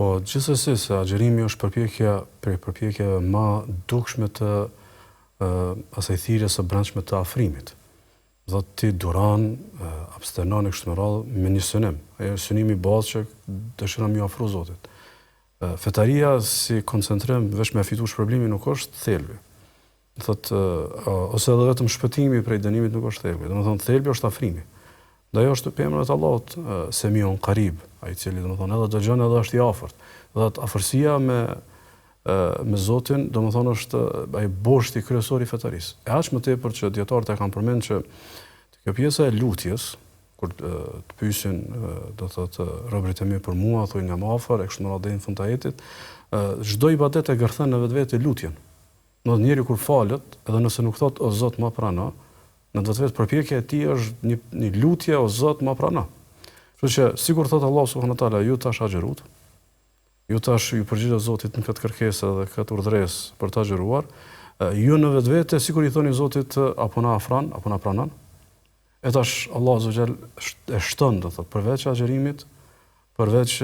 Po gjithsesi se agjerimi është përpjekje më dukshme të asaj thirrjes së brendshme të afrimit. Do ti duran, abstenon e kështu me radhë me një synim. Ajo synimi i bazë që dëshiron më afro Zotit. Fetaria si koncentrim veç me fitu shpërblimin nuk është thelbi. Ose edhe vetëm shpëtimi prej dënimit nuk është thelbi. Domethënë thelbi është afrimi. Dhe ajo është emri i Allahut, Semiun Qarib, ai i cili domethënë edhe dëgjon edhe është i afërt. Dhe afërsia me Zotin, domethënë është ai boshti kryesor i fetarisë. E aq më tepër që dietarët e kanë përmendë që kjo pjesa e lutjes, kur të pyesin, do thotë robërit e mi për mua, thonë jam afër, e kështu me radhë deri në fund të ajetit, çdo ibadet e gërthen në vetvete lutjen. Do të njeriu kur falet, edhe nëse nuk thot o Zot më prano, në vetvete përpjekja e tij është një lutje o Zot më prano. Kështu që sikur thot Allah subhanahu wa taala, ju tash agjerut, ju tash ju përgjigjet Zotit në këtë kërkesë dhe këtë urdhëresë për ta agjeruar, ju në vetvete sikur i thoni Zotit apo na afron, apo na pranon. E tash Allah azza wa jall e shton, do thot, përveç agjerimit, përveç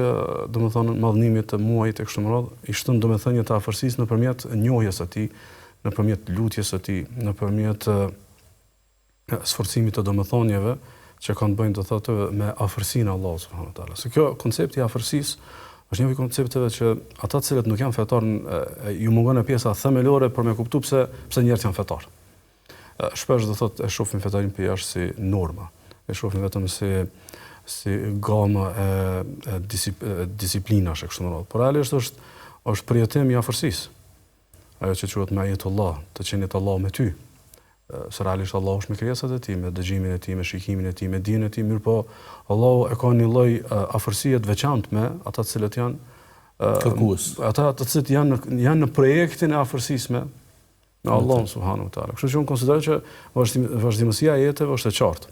domethënë madhnimit të muajit e kështu me radhë, i shton domethënie të afërsisë nëpërmjet njohjes së tij, nëpërmjet lutjes së tij, nëpërmjet sforcimit të domethënieve që kanë bëjnë, do thotë, me afërsinë e Allahut subhanahu wa taala. Se kjo koncepti i afërsisë është një koncepteve që ata të cilët nuk janë fetar ju mungon e pjesa themelore për me kuptuar pse njerëzit janë fetar. Shpesh do thotë e shohim fetarin për jashtë si norma. E shohim vetëm si gama e disiplinash e kështu me radhë. Por realisht është përjetim i afërsisë. Ajo që quhet ma'iyatullah, të qenit Allah me ty. Se realisht Allah është me krijesat e tij, me dëgjimin e tij, me shikimin e tij, me dijen e tij, mirë po Allahu e ka një lloj afërsie të veçantë me ata të cilët janë kërkues. Ata të cilët janë në projektin e afërsisë me Allahun subhanahu wa taala. Kështu që unë konsideroj që vazhdimësia e jetëve është e qartë.